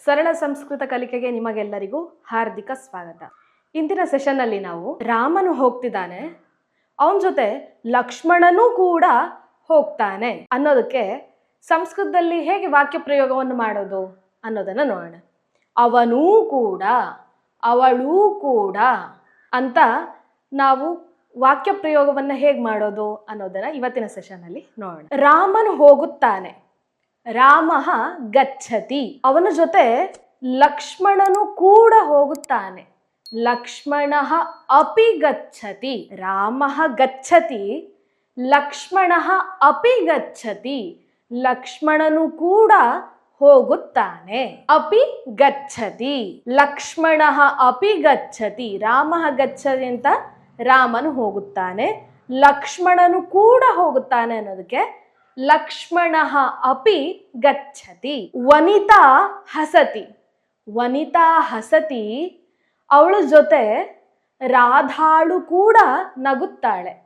ಸರಳ ಸಂಸ್ಕೃತ ಕಲಿಕೆಗೆ ನಿಮಗೆಲ್ಲರಿಗೂ ಹಾರ್ದಿಕ ಸ್ವಾಗತ. ಇಂದಿನ ಸೆಷನ್ನಲ್ಲಿ ನಾವು ರಾಮನು ಹೋಗ್ತಿದ್ದಾನೆ, ಅವನ ಜೊತೆ ಲಕ್ಷ್ಮಣನೂ ಕೂಡ ಹೋಗ್ತಾನೆ ಅನ್ನೋದಕ್ಕೆ ಸಂಸ್ಕೃತದಲ್ಲಿ ಹೇಗೆ ವಾಕ್ಯ ಪ್ರಯೋಗವನ್ನು ಮಾಡೋದು ಅನ್ನೋದನ್ನು ನೋಡೋಣ. ಅವನೂ ಕೂಡ, ಅವಳೂ ಕೂಡ ಅಂತ ನಾವು ವಾಕ್ಯ ಪ್ರಯೋಗವನ್ನು ಹೇಗೆ ಮಾಡೋದು ಅನ್ನೋದನ್ನ ಇವತ್ತಿನ ಸೆಷನ್ನಲ್ಲಿ ನೋಡೋಣ. ರಾಮನು ಹೋಗುತ್ತಾನೆ, ರಾಮಃ ಗಚ್ಚತಿ. ಅವನ ಜೊತೆ ಲಕ್ಷ್ಮಣನು ಕೂಡ ಹೋಗುತ್ತಾನೆ, ಲಕ್ಷ್ಮಣಃ ಅಪಿ ಗಚ್ಚತಿ. ರಾಮಃ ಗಚ್ಚತಿ, ಲಕ್ಷ್ಮಣಃ ಅಪಿ ಗಚ್ಚತಿ. ಲಕ್ಷ್ಮಣನು ಕೂಡ ಹೋಗುತ್ತಾನೆ. ಅಪಿ ಗಚ್ಚತಿ, ಲಕ್ಷ್ಮಣಃ ಅಪಿ ಗಚ್ಚತಿ. ರಾಮಃ ಗಚ್ಚತಿ ಅಂತ ರಾಮನು ಹೋಗುತ್ತಾನೆ, ಲಕ್ಷ್ಮಣನು ಕೂಡ ಹೋಗುತ್ತಾನೆ ಅನ್ನೋದಕ್ಕೆ ಲಕ್ಷ್ಮಣಃ ಅಪಿ ಗಚ್ಚತಿ. ವನಿತಾ ಹಸತಿ, ವನಿತಾ ಹಸತಿ. ಅವಳ ಜೊತೆ ರಾಧಾಳು ಕೂಡ ನಗುತ್ತಾಳೆ.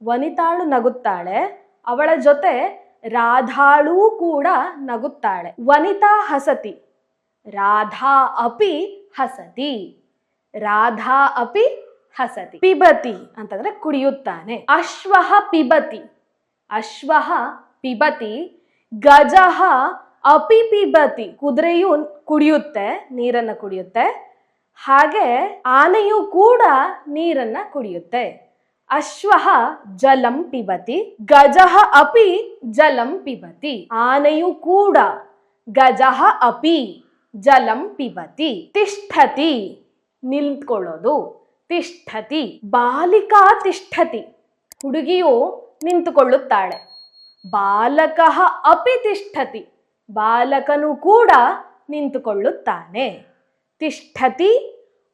ವನಿತಾಳು ನಗುತ್ತಾಳೆ, ಅವಳ ಜೊತೆ ರಾಧಾಳೂ ಕೂಡ ನಗುತ್ತಾಳೆ. ವನಿತಾ ಹಸತಿ, ರಾಧಾ ಅಪಿ ಹಸತಿ. ರಾಧಾ ಅಪಿ ಹಸತಿ. ಪಿಬತಿ ಅಂತಂದ್ರೆ ಕುಡಿಯುತ್ತಾನೆ. ಅಶ್ವಃ ಪಿಬತಿ, ಅಶ್ವಃ ಪಿಬತಿ. ಗಜಃ ಅಪಿ ಪಿಬತಿ. ಕುದುರೆಯು ಕುಡಿಯುತ್ತೆ, ನೀರನ್ನ ಕುಡಿಯುತ್ತೆ. ಹಾಗೆ ಆನೆಯು ಕೂಡ ನೀರನ್ನ ಕುಡಿಯುತ್ತೆ. ಅಶ್ವಃ ಜಲಂ ಪಿಬತಿ, ಗಜಃ ಅಪಿ ಜಲಂ ಪಿಬತಿ. ಆನೆಯು ಕೂಡ, ಗಜಃ ಅಪಿ ಜಲಂ ಪಿಬತಿ. ತಿಷ್ಠತಿ, ನಿಂತ್ಕೊಳ್ಳೋದು. ತಿಷ್ಠತಿ. ಬಾಲಿಕಾ ತಿಷ್ಠತಿ, ಹುಡುಗಿಯು ನಿಂತುಕೊಳ್ಳುತ್ತಾಳೆ. ಬಾಲಕಃ ಅಪಿ ತಿಷ್ಠತಿ, ಬಾಲಕನು ಕೂಡ ನಿಂತುಕೊಳ್ಳುತ್ತಾನೆ. ತಿಷ್ಠತಿ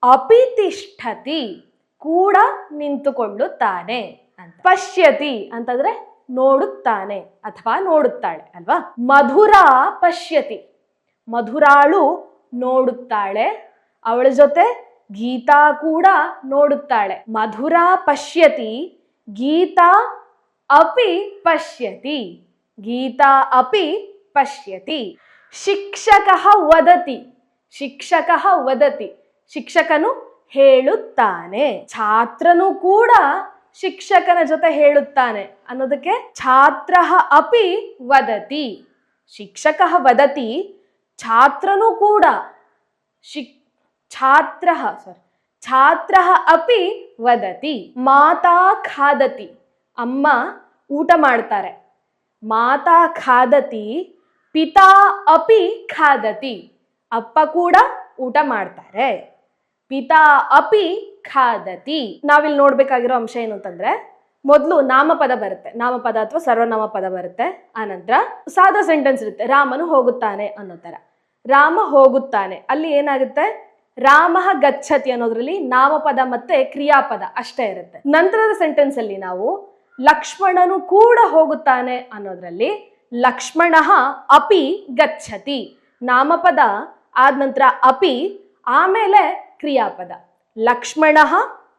ಅಪಿ ತಿಷ್ಠತಿ, ಕೂಡ ನಿಂತುಕೊಳ್ಳುತ್ತಾನೆ ಅಂತ. ಪಶ್ಯತಿ ಅಂತಂದ್ರೆ ನೋಡುತ್ತಾನೆ ಅಥವಾ ನೋಡುತ್ತಾಳೆ ಅಲ್ವಾ. ಮಧುರಾ ಪಶ್ಯತಿ, ಮಧುರಾಳು ನೋಡುತ್ತಾಳೆ, ಅವಳ ಜೊತೆ ಗೀತಾ ಕೂಡ ನೋಡುತ್ತಾಳೆ. ಮಧುರಾ ಪಶ್ಯತಿ, ಗೀತಾ ಅಪಿ ಪಶ್ಯತಿ. ಗೀತಾ ಅಪಿ ಪಶ್ಯತಿ. ಶಿಕ್ಷಕಃ ವದತಿ, ಶಿಕ್ಷಕಃ ವದತಿ. ಶಿಕ್ಷಕನು ಹೇಳುತ್ತಾನೆ. ಛಾತ್ರನು ಕೂಡ ಶಿಕ್ಷಕನ ಜೊತೆ ಹೇಳುತ್ತಾನೆ ಅನ್ನೋದಕ್ಕೆ ಛಾತ್ರಃ ಅಪಿ ವದತಿ. ಶಿಕ್ಷಕಃ ವದತಿ, ಛಾತ್ರನು ಕೂಡ. ಛಾತ್ರಃ ಅಪಿ ವದತಿ. ಮಾತಾ ಖಾದತಿ, ಅಮ್ಮ ಊಟ ಮಾಡ್ತಾರೆ. ಮಾತಾ ಖಾದತಿ, ಪಿತಾ ಅಪಿ ಖಾದತಿ. ಅಪ್ಪ ಕೂಡ ಊಟ ಮಾಡ್ತಾರೆ. ಪಿತಾ ಅಪಿ ಖಾದತಿ. ನಾವಿಲ್ಲಿ ನೋಡ್ಬೇಕಾಗಿರೋ ಅಂಶ ಏನು ಅಂತಂದ್ರೆ, ಮೊದಲು ನಾಮಪದ ಬರುತ್ತೆ, ನಾಮಪದ ಅಥವಾ ಸರ್ವನಾಮ ಪದ ಬರುತ್ತೆ. ಆನಂತರ ಸಾದಾ ಸೆಂಟೆನ್ಸ್ ಇರುತ್ತೆ, ರಾಮನು ಹೋಗುತ್ತಾನೆ ಅನ್ನೋ ತರ. ರಾಮ ಹೋಗುತ್ತಾನೆ, ಅಲ್ಲಿ ಏನಾಗುತ್ತೆ, ರಾಮಃ ಗಚ್ಚತಿ ಅನ್ನೋದ್ರಲ್ಲಿ ನಾಮಪದ ಮತ್ತೆ ಕ್ರಿಯಾಪದ ಅಷ್ಟೇ ಇರುತ್ತೆ. ನಂತರದ ಸೆಂಟೆನ್ಸ್ ಅಲ್ಲಿ ನಾವು ಲಕ್ಷ್ಮಣನು ಕೂಡ ಹೋಗುತ್ತಾನೆ ಅನ್ನೋದ್ರಲ್ಲಿ ಲಕ್ಷ್ಮಣಃ ಅಪಿ ಗಚ್ಚತಿ, ನಾಮಪದ ಆದ ನಂತರ ಅಪಿ, ಆಮೇಲೆ ಕ್ರಿಯಾಪದ. ಲಕ್ಷ್ಮಣಃ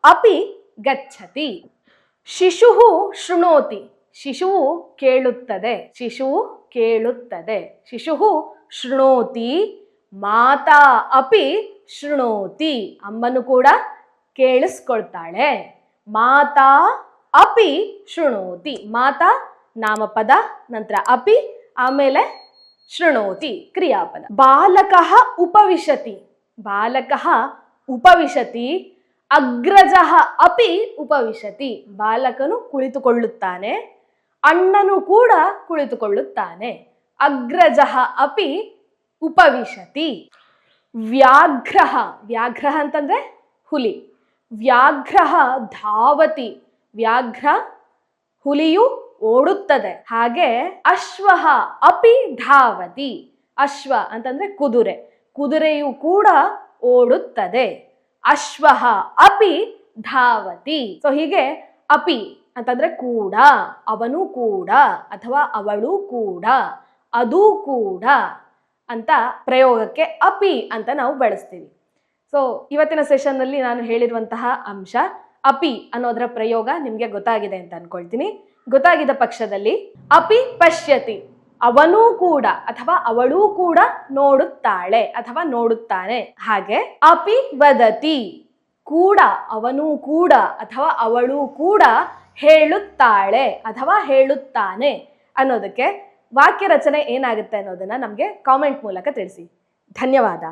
ಅಪಿ ಗಚ್ಚತಿ. ಶಿಶುಹು ಶೃಣೋತಿ, ಶಿಶುವು ಕೇಳುತ್ತದೆ. ಶಿಶುವು ಕೇಳುತ್ತದೆ. ಶಿಶುವು ಶೃಣೋತಿ. ಮಾತಾ ಅಪಿ ಶೃಣೋತಿ, ಅಮ್ಮನು ಕೂಡ ಕೇಳಿಸ್ಕೊಳ್ತಾಳೆ. ಮಾತಾ ಅಪಿ ಶೃಣೋತಿ. ಮಾತಾ ನಾಮಪದ, ನಂತರ ಅಪಿ, ಆಮೇಲೆ ಶೃಣೋತಿ ಕ್ರಿಯಾಪದ. ಬಾಲಕಃ ಉಪವಿಶತಿ, ಬಾಲಕಃ ಉಪವಿಶತಿ. ಅಗ್ರಜಃ ಅಪಿ ಉಪವಿಶತಿ, ಬಾಲಕನು ಕುಳಿತುಕೊಳ್ಳುತ್ತಾನೆ, ಅಣ್ಣನು ಕೂಡ ಕುಳಿತುಕೊಳ್ಳುತ್ತಾನೆ. ಅಗ್ರಜಃ ಅಪಿ ಉಪವಿಶತಿ. ವ್ಯಾಘ್ರಃ, ವ್ಯಾಘ್ರಃ ಅಂತಂದ್ರೆ ಹುಲಿ. ವ್ಯಾಘ್ರಃ ಧಾವತಿ, ವ್ಯಾಘ್ರ ಹುಲಿಯು ಓಡುತ್ತದೆ. ಹಾಗೆ ಅಶ್ವಃ ಅಪಿ ಧಾವತಿ, ಅಶ್ವ ಅಂತಂದ್ರೆ ಕುದುರೆ, ಕುದುರೆಯು ಕೂಡ ಓಡುತ್ತದೆ. ಅಶ್ವಃ ಅಪಿ ಧಾವತಿ. ಸೊ ಹೀಗೆ ಅಪಿ ಅಂತಂದ್ರೆ ಕೂಡ, ಅವನು ಕೂಡ ಅಥವಾ ಅವಳು ಕೂಡ, ಅದು ಕೂಡ ಅಂತ ಪ್ರಯೋಗಕ್ಕೆ ಅಪಿ ಅಂತ ನಾವು ಬಳಸ್ತೀವಿ. ಸೊ ಇವತ್ತಿನ ಸೆಷನ್ನಲ್ಲಿ ನಾನು ಹೇಳಿರುವಂತಹ ಅಂಶ ಅಪಿ ಅನ್ನೋದರ ಪ್ರಯೋಗ ನಿಮಗೆ ಗೊತ್ತಾಗಿದೆ ಅಂತ ಅನ್ಕೊಳ್ತೀನಿ. ಗೊತ್ತಾಗಿದ್ದ ಪಕ್ಷದಲ್ಲಿ ಅಪಿ ಪಶ್ಯತಿ, ಅವನೂ ಕೂಡ ಅಥವಾ ಅವಳೂ ಕೂಡ ನೋಡುತ್ತಾಳೆ ಅಥವಾ ನೋಡುತ್ತಾನೆ. ಹಾಗೆ ಅಪಿ ವದತಿ, ಕೂಡ, ಅವನು ಕೂಡ ಅಥವಾ ಅವಳು ಕೂಡ ಹೇಳುತ್ತಾಳೆ ಅಥವಾ ಹೇಳುತ್ತಾನೆ ಅನ್ನೋದಕ್ಕೆ ವಾಕ್ಯ ರಚನೆ ಏನಾಗುತ್ತೆ ಅನ್ನೋದನ್ನ ನಮಗೆ ಕಾಮೆಂಟ್ ಮೂಲಕ ತಿಳಿಸಿ. ಧನ್ಯವಾದ.